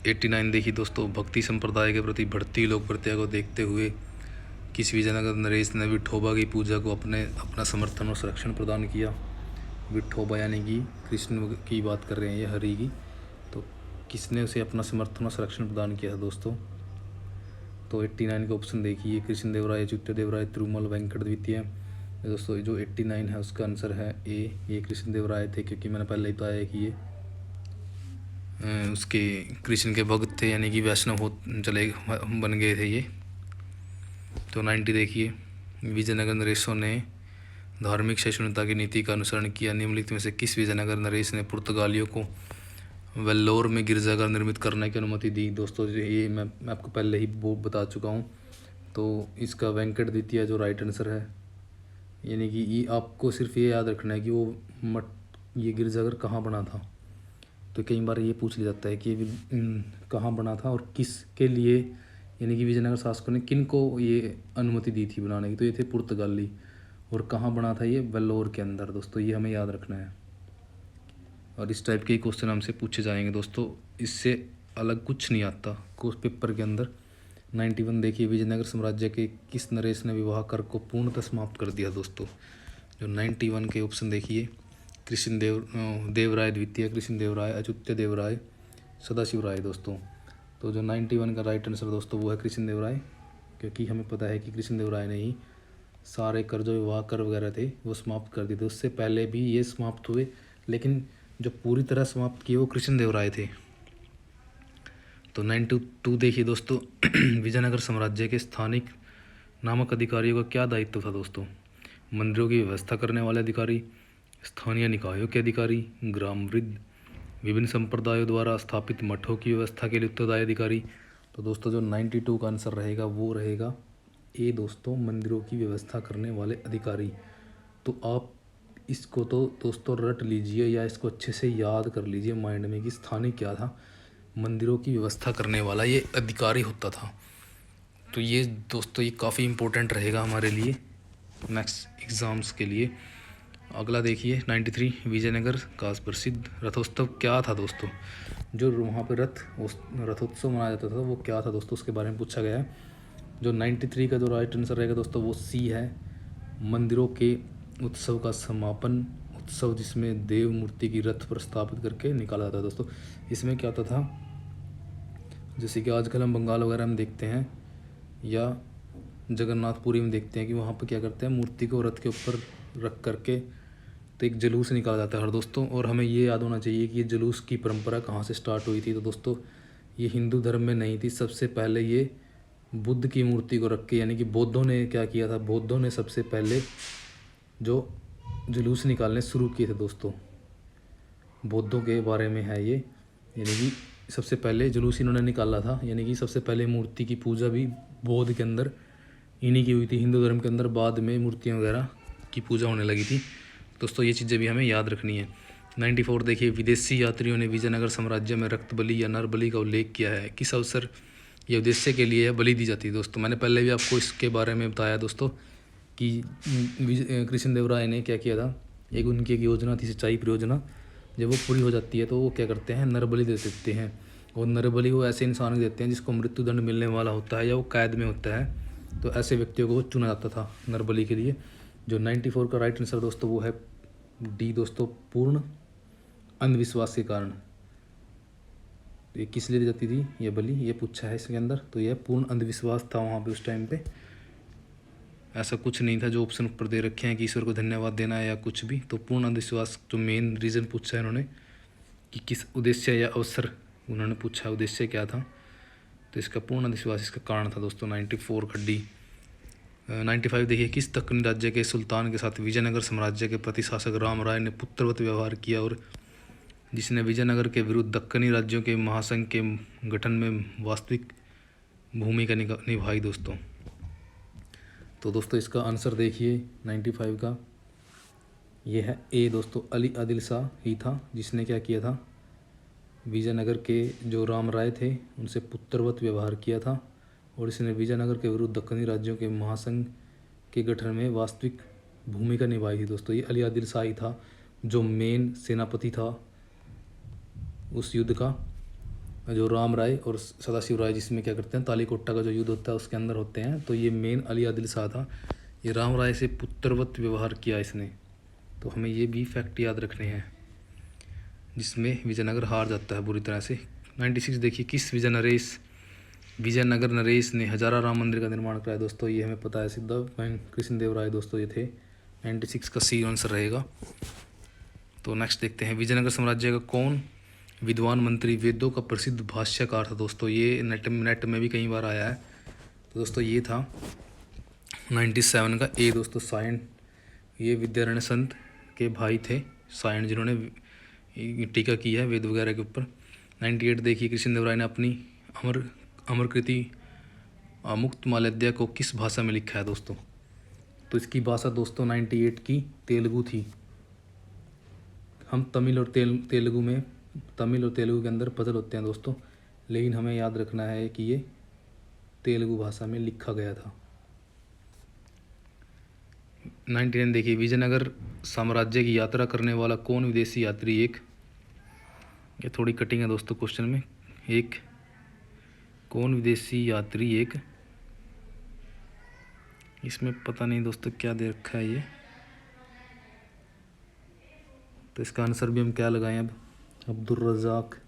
89 देखिए दोस्तों, भक्ति संप्रदाय के प्रति बढ़ती लोकप्रियता को देखते हुए किस विजयनगर नरेश ने विठोबा की पूजा को अपना समर्थन और संरक्षण प्रदान किया? विठोबा यानी कि कृष्ण की बात कर रहे हैं, ये हरि की तो किसने उसे अपना समर्थन और संरक्षण प्रदान किया था दोस्तों? तो 89 का ऑप्शन देखिए, कृष्णदेवराय, अच्युतदेवराय, तिरुमल वेंकट द्वितीय। दोस्तों जो 89 है उसका आंसर है ए, ये कृष्णदेवराय थे, क्योंकि मैंने पहले ही बताया कि ये उसके कृष्ण के भक्त थे, यानी कि वैष्णव हो चले बन गए थे ये। तो 90 देखिए, विजयनगर नरेशों ने धार्मिक सहिष्णुता की नीति का अनुसरण किया। निम्नलिखित में से किस विजयनगर नरेश ने पुर्तगालियों को वेल्लोर में गिरजाघर निर्मित करने की अनुमति दी? दोस्तों ये मैं आपको पहले ही वो बता चुका हूँ। तो इसका वेंकट द्वितीय जो राइट आंसर है, यानी कि ये आपको सिर्फ ये याद रखना है कि वो ये गिरजाघर कहाँ बना था। तो कई बार ये पूछ लिया जाता है कि कहाँ बना था और किसके लिए, यानी कि विजयनगर शासकों ने किन को ये अनुमति दी थी बनाने की? तो ये थे पुर्तगाली। और कहाँ बना था ये? वेल्लोर के अंदर। दोस्तों ये हमें याद रखना है, और इस टाइप के क्वेश्चन हमसे पूछे जाएंगे दोस्तों, इससे अलग कुछ नहीं आता कोर्स पेपर के अंदर। 91 देखिए, विजयनगर साम्राज्य के किस नरेश ने विवाह कर को पूर्णतः समाप्त कर दिया? दोस्तों जो 91 के ऑप्शन देखिए, देवराय द्वितीय, कृष्णदेवराय, अच्युतदेवराय, सदाशिवराय। दोस्तों तो जो 91 का राइट आंसर दोस्तों वो है कृष्णदेवराय, क्योंकि हमें पता है कि कृष्णदेवराय ने ही सारे कर जो विवाह कर वगैरह थे वो समाप्त कर दिए थे। उससे पहले भी ये समाप्त हुए, लेकिन जो पूरी तरह समाप्त किए वो कृष्णदेवराय थे। तो 92 देखिए दोस्तों, विजयनगर साम्राज्य के स्थानिक नामक अधिकारियों का क्या दायित्व था? दोस्तों मंदिरों की व्यवस्था करने वाले अधिकारी, स्थानीय निकायों के अधिकारी, ग्राम वृद्ध, विभिन्न संप्रदायों द्वारा स्थापित मठों की व्यवस्था के लिए उत्तरदायी अधिकारी। तो दोस्तों जो 92 का आंसर रहेगा वो रहेगा ए दोस्तों, मंदिरों की व्यवस्था करने वाले अधिकारी। तो आप इसको तो दोस्तों रट लीजिए या इसको अच्छे से याद कर लीजिए माइंड में कि स्थानिक क्या था? मंदिरों की व्यवस्था करने वाला ये अधिकारी होता था। तो ये दोस्तों ये काफ़ी इम्पोर्टेंट रहेगा हमारे लिए नेक्स्ट एग्ज़ाम्स के लिए। अगला देखिए 93, विजयनगर का प्रसिद्ध रथोत्सव क्या था? दोस्तों जो वहाँ पर रथोत्सव मनाया जाता था वो क्या था दोस्तों, उसके बारे में पूछा गया है। जो 93 का जो राइट आंसर रहेगा दोस्तों वो सी है, मंदिरों के उत्सव का समापन उत्सव, जिसमें देव मूर्ति की रथ पर स्थापित करके निकाला जाता है। दोस्तों इसमें क्या होता था, जैसे कि आजकल हम बंगाल वगैरह में देखते हैं या जगन्नाथपुरी में देखते हैं कि वहाँ पर क्या करते हैं, मूर्ति को रथ के ऊपर रख करके तो एक जुलूस निकाला जाता है हर दोस्तों। और हमें ये याद होना चाहिए कि ये जुलूस की परंपरा कहाँ से स्टार्ट हुई थी। तो दोस्तों ये हिंदू धर्म में नहीं थी, सबसे पहले ये बुद्ध की मूर्ति को रख के, यानी कि बौद्धों ने क्या किया था, बौद्धों ने सबसे पहले जो जुलूस निकालने शुरू किए थे दोस्तों, बौद्धों के बारे में है ये। यानी कि सबसे पहले जुलूस इन्होंने निकाला था, यानी कि सबसे पहले मूर्ति की पूजा भी बौद्ध के अंदर इन्हीं की हुई थी, हिंदू धर्म के अंदर बाद में मूर्तियाँ वगैरह की पूजा होने लगी थी। दोस्तों ये चीज़ें भी हमें याद रखनी है। 94 देखिए, विदेशी यात्रियों ने विजयनगर साम्राज्य में रक्त बलि या नर बलि का उल्लेख किया है, किस अवसर या उद्देश्य के लिए बलि दी जाती है? दोस्तों मैंने पहले भी आपको इसके बारे में बताया दोस्तों कि कृष्णदेवराय ने क्या किया था, एक उनकी एक योजना थी सिंचाई परियोजना, जब वो पूरी हो जाती है तो वो क्या करते हैं, नरबलि दे देते हैं। और नरबलि वो ऐसे इंसान को देते हैं जिसको मृत्युदंड मिलने वाला होता है या वो कैद में होता है, तो ऐसे व्यक्तियों को चुना जाता था नरबलि के लिए। जो 94 का राइट आंसर दोस्तों वो है डी दोस्तों, पूर्ण अंधविश्वास के कारण। ये किस लिए दी जाती थी ये बलि, ये पूछा है इसके अंदर। तो यह पूर्ण अंधविश्वास था वहाँ पे उस टाइम पे, ऐसा कुछ नहीं था जो ऑप्शन ऊपर दे रखे हैं कि ईश्वर को धन्यवाद देना है या कुछ भी। तो पूर्ण अंधविश्वास जो मेन रीज़न पूछा है उन्होंने कि किस उद्देश्य या अवसर, उन्होंने पूछा उद्देश्य क्या था, तो इसका पूर्ण अंधविश्वास इसका कारण था दोस्तों। 94 खड्डी। 95 देखिए, किस दक्कनी राज्य के सुल्तान के साथ विजयनगर साम्राज्य के प्रतिशासक राम राय ने पुत्रवत व्यवहार किया और जिसने विजयनगर के विरुद्ध दक्कनी राज्यों के महासंघ के गठन में वास्तविक भूमिका निभाई? दोस्तों तो दोस्तों इसका आंसर देखिए 95 का, ये है ए दोस्तों, अली आदिल शाह ही था जिसने क्या किया था, विजयनगर के जो राम राय थे उनसे पुत्रवत व्यवहार किया था और इसने विजयनगर के विरुद्ध दक्कनी राज्यों के महासंघ के गठन में वास्तविक भूमिका निभाई थी। दोस्तों ये अली आदिल शाह ही था जो मेन सेनापति था उस युद्ध का, जो राम राय और सदाशिव राय जिसमें क्या करते हैं, तालीकोट्टा का जो युद्ध होता है उसके अंदर होते हैं। तो ये मेन अली आदिल शाह था, ये राम राय से पुत्रवत व्यवहार किया इसने। तो हमें ये भी फैक्ट याद रखने हैं। जिसमें विजयनगर हार जाता है बुरी तरह से। 96 देखिए, किस विजयनगर नरेश ने हजारा राम मंदिर का निर्माण कराया। दोस्तों ये हमें पता है, सीधा कृष्णदेवराय दोस्तों ये थे। 96 का सी आंसर रहेगा। तो नेक्स्ट देखते हैं, विजयनगर साम्राज्य का कौन विद्वान मंत्री वेदों का प्रसिद्ध भाष्यकार था। दोस्तों ये नेट में भी कई बार आया है। तो दोस्तों ये था 97 का ए दोस्तों, सायण। ये विद्यारण्य संत के भाई थे सायण, जिन्होंने टीका की है वेद वगैरह के ऊपर। 98 देखिए, कृष्णदेवराय ने अपनी अमर कृति मुक्त माल्यदा को किस भाषा में लिखा है। दोस्तों तो इसकी भाषा दोस्तों 98 की तेलुगु थी। हम तमिल और तेलुगु के अंदर पजल होते हैं दोस्तों, लेकिन हमें याद रखना है कि ये तेलुगु भाषा में लिखा गया था। 99 देखिए, विजयनगर साम्राज्य की यात्रा करने वाला कौन विदेशी यात्री एक, ये थोड़ी कटिंग है दोस्तों क्वेश्चन में, एक कौन विदेशी यात्री एक, इसमें पता नहीं दोस्तों क्या दे रखा है ये, तो इसका आंसर भी हम क्या लगाएं अब, अब्दुल रज़ाक।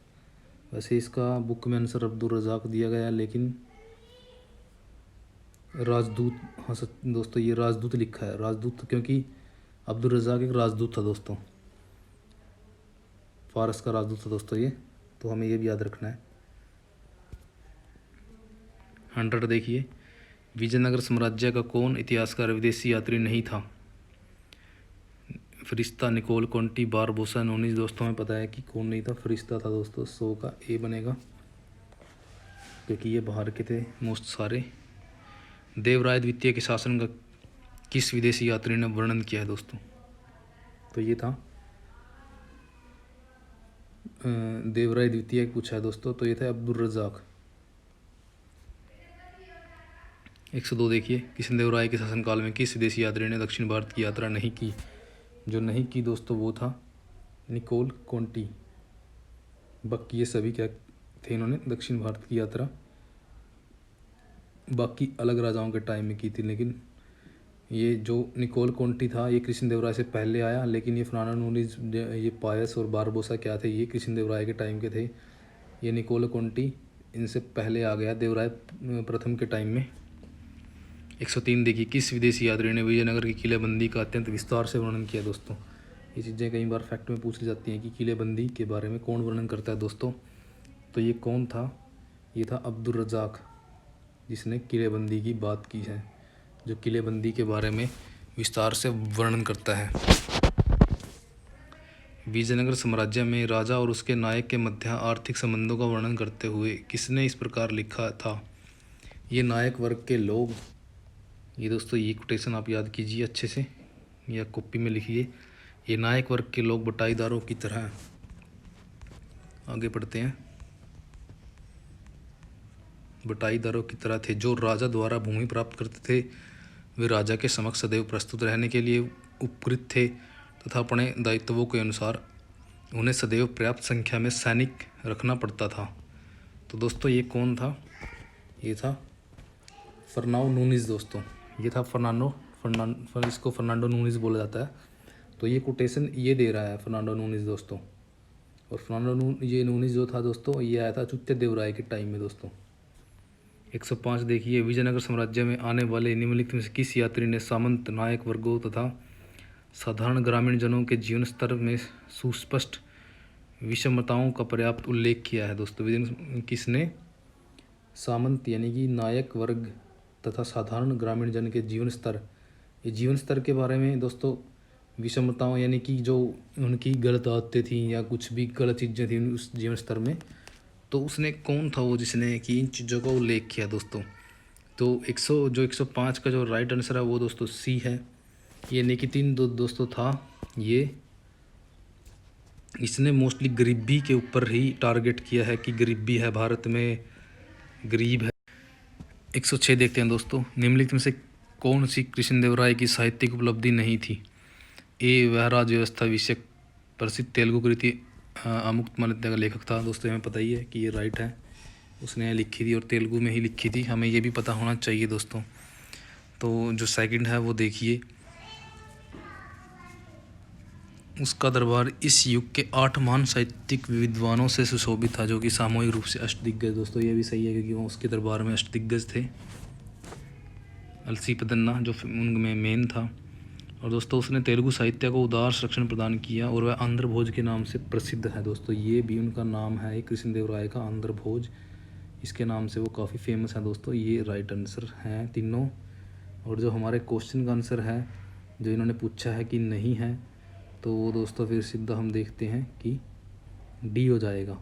वैसे इसका बुक में आंसर अब्दुल रज़ाक दिया गया है, लेकिन राजदूत, हाँ सच दोस्तों ये राजदूत लिखा है, राजदूत, क्योंकि अब्दुल रज़ाक एक राजदूत था दोस्तों, फारस का राजदूत था दोस्तों ये, तो हमें ये भी याद रखना है। 100 देखिए, विजयनगर साम्राज्य का कौन इतिहासकार विदेशी यात्री नहीं था। फरिश्ता, निकोल कोंटी, बारबोसा, नोनिस। दोस्तों हमें पता है कि कौन नहीं था, फरिश्ता था दोस्तों। 100 का ए बनेगा, क्योंकि ये बाहर के थे मोस्ट सारे। देवराय द्वितीय के शासन का किस विदेशी यात्री ने वर्णन किया है दोस्तों, तो ये था देवराय द्वितीय पूछा है दोस्तों, तो ये था अब्दुल रज़ाक। 102 देखिए, कृष्णदेवराय के शासनकाल में किस विदेशी यात्री ने दक्षिण भारत की यात्रा नहीं की। जो नहीं की दोस्तों वो था निकोल कोंटी। बाकी ये सभी क्या थे, इन्होंने दक्षिण भारत की यात्रा बाकी अलग राजाओं के टाइम में की थी, लेकिन ये जो निकोल कोंटी था ये कृष्णदेवराय से पहले आया, लेकिन ये फर्नांडो नूनीज, ये पायस और बारबोसा क्या थे, ये कृष्णदेवराय के टाइम के थे। ये निकोल कोंटी इनसे पहले आ गया देवराय प्रथम के टाइम में। 103 देखिए, किस विदेशी यात्री ने विजयनगर की किलेबंदी का अत्यंत विस्तार से वर्णन किया। दोस्तों ये चीज़ें कई बार फैक्ट में पूछ ली जाती हैं कि किलेबंदी के बारे में कौन वर्णन करता है दोस्तों, तो ये कौन था, ये था अब्दुल रज़ाक, जिसने किलेबंदी की बात की है, जो किलेबंदी के बारे में विस्तार से वर्णन करता है। विजयनगर साम्राज्य में राजा और उसके नायक के मध्य आर्थिक संबंधों का वर्णन करते हुए किसने इस प्रकार लिखा था। ये नायक वर्ग के लोग, ये दोस्तों ये कोटेशन आप याद कीजिए अच्छे से या कॉपी में लिखिए। ये नायक वर्ग के लोग बटाईदारों की तरह, आगे पढ़ते हैं, बटाईदारों की तरह थे, जो राजा द्वारा भूमि प्राप्त करते थे। वे राजा के समक्ष सदैव प्रस्तुत रहने के लिए उपकृत थे तथा अपने दायित्वों के अनुसार उन्हें सदैव पर्याप्त संख्या में सैनिक रखना पड़ता था। तो दोस्तों ये कौन था, ये था फर्नांडो नूनीज। दोस्तों ये था इसको फर्नांडो नूनीज बोला जाता है। तो ये कोटेशन ये दे रहा है फर्नांडो नूनीज दोस्तों, और ये नूनीज जो था दोस्तों ये आया था चुत्य देवराय के टाइम में दोस्तों। 105 देखिए, विजयनगर साम्राज्य में आने वाले निम्नलिखित में से किस यात्री ने सामंत, नायक वर्गों तथा साधारण ग्रामीण जनों के जीवन स्तर में सुस्पष्ट विषमताओं का पर्याप्त उल्लेख किया है। दोस्तों किसने, सामंत यानी कि नायक वर्ग तथा साधारण ग्रामीण जन के जीवन स्तर, ये जीवन स्तर के बारे में दोस्तों विषमताओं यानी कि जो उनकी गलत आदतें थी या कुछ भी गलत चीज़ें थी उस जीवन स्तर में, तो उसने कौन था वो जिसने कि इन चीज़ों का उल्लेख किया दोस्तों। तो 105 का जो राइट आंसर है वो दोस्तों सी है। ये निकितिन दोस्तों था, ये इसने मोस्टली गरीबी के ऊपर ही टारगेट किया है कि गरीबी है भारत में, गरीब है। 106 देखते हैं दोस्तों, निम्नलिखित में से कौन सी कृष्णदेवराय की साहित्यिक उपलब्धि नहीं थी। ए वह राज्य व्यवस्था विषयक प्रसिद्ध तेलुगु कृति अमुक्त माल्यदा का लेखक था। दोस्तों हमें पता ही है कि ये राइट है, उसने लिखी थी और तेलुगु में ही लिखी थी, हमें ये भी पता होना चाहिए दोस्तों। तो जो सेकंड है वो देखिए, उसका दरबार इस युग के 8 महान साहित्यिक विद्वानों से सुशोभित था, जो कि सामूहिक रूप से अष्टदिग्गज। दोस्तों ये भी सही है, क्योंकि वो उसके दरबार में अष्टदिग्गज थे। अलसीपदन्ना जो उनमें मेन था। और दोस्तों उसने तेलुगु साहित्य को उदार संरक्षण प्रदान किया, और वह आंध्र भोज के नाम से प्रसिद्ध है। दोस्तों ये भी उनका नाम है, कृष्णदेवराय का आंध्र भोज, इसके नाम से वो काफ़ी फेमस है। दोस्तों ये राइट आंसर हैं तीनों। और जो हमारे क्वेश्चन का आंसर है, जो इन्होंने पूछा है कि नहीं है, तो वो दोस्तों फिर सीधा हम देखते हैं कि डी हो जाएगा।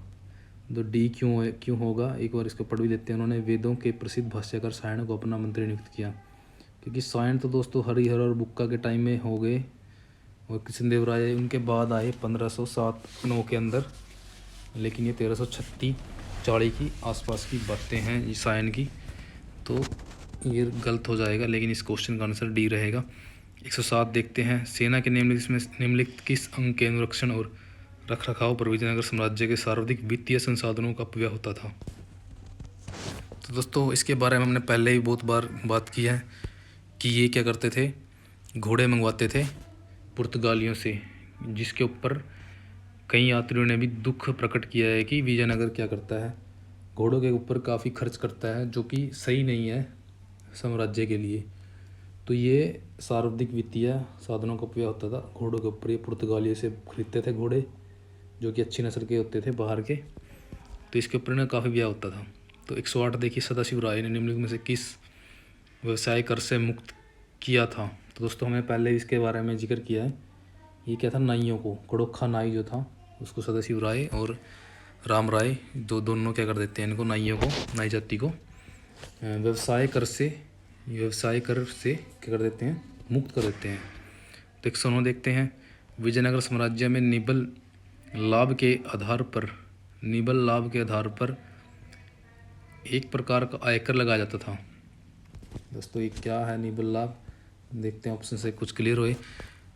तो डी क्यों होगा, एक बार इसको पढ़ भी लेते हैं। उन्होंने वेदों के प्रसिद्ध भाष्यकार सायण को अपना मंत्री नियुक्त किया, क्योंकि सायण तो दोस्तों हरिहर और बुक्का के टाइम में हो गए, और कृष्णदेवराय उनके बाद आए 1507-9 के अंदर। लेकिन ये 1336-40 की आसपास की बातें हैं ये सायण की, तो ये गलत हो जाएगा। लेकिन इस क्वेश्चन का आंसर डी रहेगा। 107 देखते हैं। सेना के निम्नलिखित किस अंग के अनुरक्षण और रखरखाव पर विजयनगर साम्राज्य के सर्वाधिक वित्तीय संसाधनों का अपव्यय होता था। तो दोस्तों इसके बारे में हमने पहले ही बहुत बार बात की है कि ये क्या करते थे, घोड़े मंगवाते थे पुर्तगालियों से, जिसके ऊपर कई यात्रियों ने भी दुख प्रकट किया है कि विजयनगर क्या करता है, घोड़ों के ऊपर काफ़ी खर्च करता है, जो कि सही नहीं है साम्राज्य के लिए। तो ये सर्वाधिक वित्तीय साधनों का उपयोग होता था घोड़ों के ऊपर। ये पुर्तगालियों से खरीदते थे घोड़े, जो कि अच्छी नस्ल के होते थे बाहर के, तो इसके ऊपर ना काफ़ी व्यय होता था। तो 108 देखिए, सदाशिव राय ने निम्नलिखित में से किस व्यवसाय कर से मुक्त किया था। तो दोस्तों हमें पहले इसके बारे में जिक्र किया है। ये क्या था, नाइयों को, कड़ोखा नाई जो था उसको सदाशिव राय और राम राय दोनों क्या कर देते हैं, इनको नाइयों को, नाई जाति को व्यवसाय कर से क्या कर देते हैं, मुक्त कर देते हैं। तो 109 देखते हैं। विजयनगर साम्राज्य में निबल लाभ के आधार पर एक प्रकार का आयकर लगाया जाता था। दोस्तों ये क्या है निबल लाभ, देखते हैं ऑप्शन से कुछ क्लियर होए।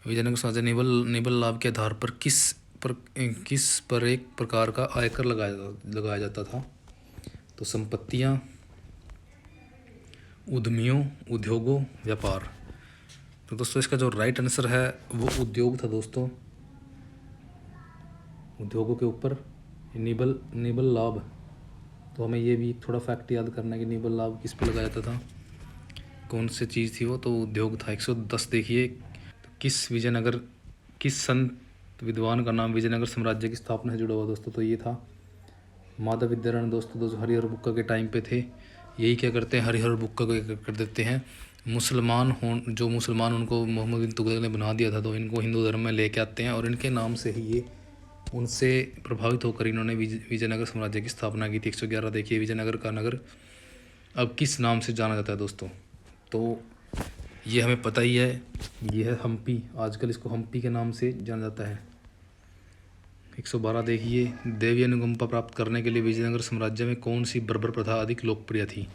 विजयनगर साम्राज्य निबल लाभ के आधार पर किस पर एक प्रकार का आयकर लगाया जाता था। तो संपत्तियां, उद्यमियों, उद्योगों, व्यापार। तो दोस्तों इसका जो राइट आंसर है वो उद्योग था। दोस्तों उद्योगों के ऊपर निबल लाभ, तो हमें ये भी थोड़ा फैक्ट याद करना है कि निबल लाभ किस पे लगाया जाता था, कौन सी चीज़ थी वो, तो उद्योग था। 110 देखिए, किस संत विद्वान का नाम विजयनगर साम्राज्य की स्थापना से जुड़ा हुआ। दोस्तों तो ये था माधव विद्यारण। दोस्तों हरिहर बुक्का के टाइम पे थे। यही क्या करते हैं, हरिहर बुक्का को कर देते हैं जो मुसलमान उनको मोहम्मद बिन तुगलक ने बना दिया था, तो इनको हिंदू धर्म में लेके आते हैं, और इनके नाम से ही ये, उनसे प्रभावित होकर इन्होंने विजयनगर साम्राज्य की स्थापना की थी। 111 देखिए, विजयनगर का नगर अब किस नाम से जाना जाता है। दोस्तों तो ये हमें पता ही है, ये है हम्पी, आजकल इसको हम्पी के नाम से जाना जाता है। 112 देखिए, देवी अनुकंपा प्राप्त करने के लिए विजयनगर साम्राज्य में कौन सी बर्बर प्रथा अधिक लोकप्रिय थी।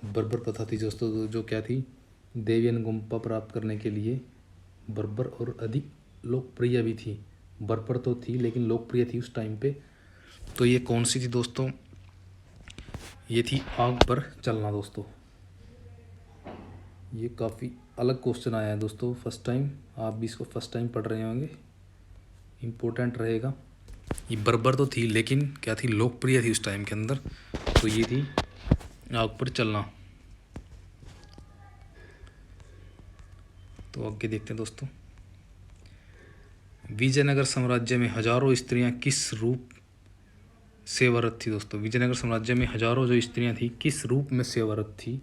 बर्बर प्रथा थी दोस्तों, जो क्या थी, देवी अनुकंपा प्राप्त करने के लिए बर्बर, और अधिक लोकप्रिय भी थी। बर्बर तो थी लेकिन लोकप्रिय थी उस टाइम पे। तो ये कौन सी थी दोस्तों, ये थी आग पर चलना। दोस्तों ये काफ़ी अलग क्वेश्चन आया है दोस्तों, फर्स्ट टाइम, आप भी इसको फर्स्ट टाइम पढ़ रहे होंगे, इम्पोर्टेंट रहेगा। ये बर्बर तो थी लेकिन क्या थी, लोकप्रिय थी उस टाइम के अंदर, तो ये थी आग पर चलना। तो आगे देखते हैं दोस्तों, विजयनगर साम्राज्य में हजारों स्त्रियां किस रूप सेवारत थी। दोस्तों विजयनगर साम्राज्य में हजारों जो स्त्रियां थी किस रूप में सेवारत थी।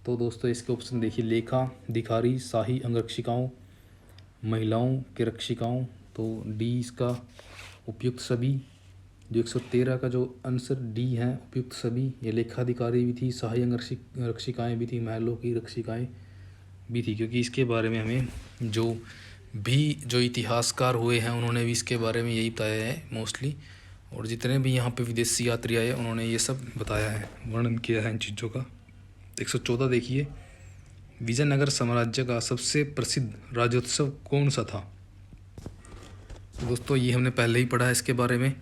तो दोस्तों इसके ऑप्शन देखिए, लेखा अधिकारी, शाही अंगरक्षिकाओं, महिलाओं के रक्षिकाओं। तो डी इसका उपयुक्त सभी, जो 113 का जो आंसर डी है उपयुक्त सभी। ये लेखाधिकारी भी थी, शाही अंगरक्षिकाएँ भी थी, महलों की रक्षिकाएँ भी थी, क्योंकि इसके बारे में हमें जो इतिहासकार हुए हैं उन्होंने भी इसके बारे में यही बताया है मोस्टली, और जितने भी यहाँ पे विदेशी यात्री आए उन्होंने ये सब बताया है, वर्णन किया है इन चीज़ों का। 114 देखिए, विजयनगर साम्राज्य का सबसे प्रसिद्ध राज्योत्सव कौन सा था। दोस्तों ये हमने पहले ही पढ़ा है इसके बारे में,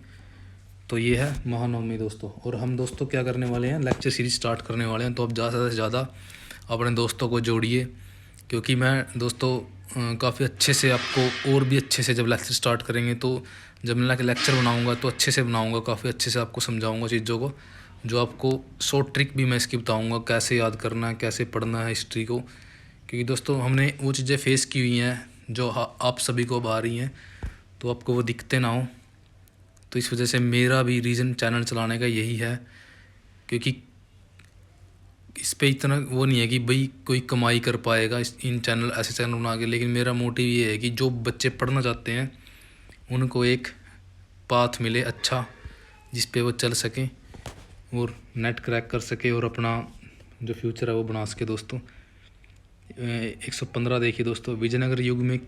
तो ये है महानवमी दोस्तों। और हम दोस्तों क्या करने वाले हैं, लेक्चर सीरीज स्टार्ट करने वाले हैं, तो आप ज़्यादा से ज़्यादा अपने दोस्तों को जोड़िए, क्योंकि मैं दोस्तों काफ़ी अच्छे से आपको और भी अच्छे से जब लेक्चर स्टार्ट करेंगे तो जब मैं लेक्चर बनाऊंगा तो अच्छे से बनाऊंगा, काफ़ी अच्छे से आपको समझाऊंगा चीज़ों को, जो आपको शॉर्ट ट्रिक भी मैं इसकी बताऊंगा कैसे याद करना है, कैसे पढ़ना है हिस्ट्री को। क्योंकि दोस्तों हमने वो चीज़ें फेस की हुई हैं जो आप सभी को अब आ रही हैं, तो आपको वो दिखते ना हो। तो इस वजह से मेरा भी रीज़न चैनल चलाने का यही है, क्योंकि इस पे इतना वो नहीं है कि भाई कोई कमाई कर पाएगा इन चैनल ऐसे चैनल बना के, लेकिन मेरा मोटिव ये है कि जो बच्चे पढ़ना चाहते हैं उनको एक पाथ मिले अच्छा, जिस पे वो चल सकें और नेट क्रैक कर सके और अपना जो फ्यूचर है वो बना सके। दोस्तों 115 देखिए दोस्तों, विजयनगर युग में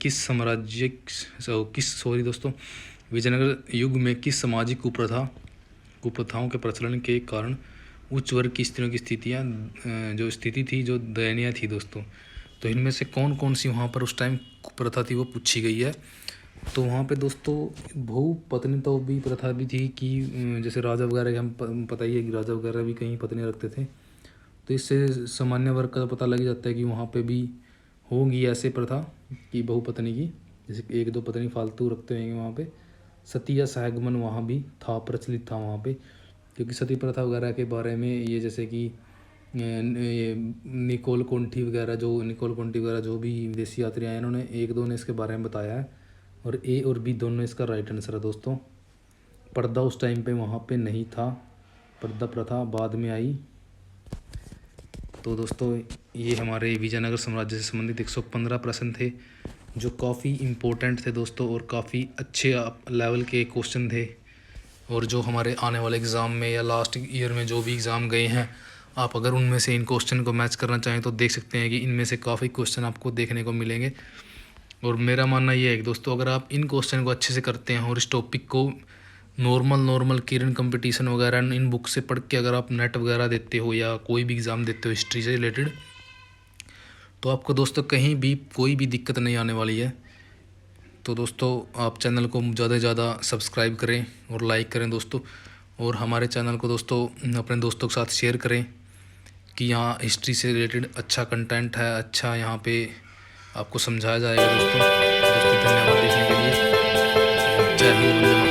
विजयनगर युग में किस सामाजिक कुप्रथाओं के प्रचलन के कारण उच्च वर्ग की स्त्रियों की स्थिति थी जो दयनीय थी दोस्तों। तो इनमें से कौन कौन सी वहाँ पर उस टाइम कुप्रथा थी वो पूछी गई है। तो वहाँ पे दोस्तों बहुपत्नी तो भी प्रथा भी थी कि जैसे राजा वगैरह के हम पता ही है कि राजा वगैरह भी कहीं पत्नी रखते थे। तो इससे सामान्य वर्ग का पता लग जाता है कि वहाँ पे भी होंगी ऐसे प्रथा कि बहुपत्नी की, जैसे एक दो पत्नी फालतू रखते होंगे वहाँ पे। सती या सहगमन वहाँ भी था, प्रचलित था वहाँ पे, क्योंकि सती प्रथा वगैरह के बारे में ये जैसे कि निकोल कोंटी वगैरह जो भी विदेशी यात्री आए इन्होंने एक दो ने इसके बारे में बताया है, और ए और बी दोनों इसका राइट आंसर है दोस्तों। पर्दा उस टाइम पे वहाँ पे नहीं था, पर्दा प्रथा बाद में आई। तो दोस्तों ये हमारे विजयनगर साम्राज्य से संबंधित 115 प्रश्न थे जो काफ़ी इम्पोर्टेंट थे दोस्तों, और काफ़ी अच्छे लेवल के क्वेश्चन थे, और जो हमारे आने वाले एग्ज़ाम में या लास्ट ईयर में जो भी एग्ज़ाम गए हैं, आप अगर उनमें से इन क्वेश्चन को मैच करना चाहें तो देख सकते हैं कि इनमें से काफ़ी क्वेश्चन आपको देखने को मिलेंगे। और मेरा मानना ये है कि दोस्तों अगर आप इन क्वेश्चन को अच्छे से करते हैं और इस टॉपिक को नॉर्मल किरण कंपटीशन वगैरह इन बुक से पढ़ के अगर आप नेट वगैरह देते हो या कोई भी एग्ज़ाम देते हो हिस्ट्री से रिलेटेड, तो आपको दोस्तों कहीं भी कोई भी दिक्कत नहीं आने वाली है। तो दोस्तों आप चैनल को ज़्यादा से ज़्यादा सब्सक्राइब करें और लाइक करें दोस्तों, और हमारे चैनल को दोस्तों अपने दोस्तों के साथ शेयर करें कि यहाँ हिस्ट्री से रिलेटेड अच्छा कंटेंट है, अच्छा यहाँ पे आपको समझाया जाएगा दोस्तों। धन्यवाद देखने के लिए। जय हिंद।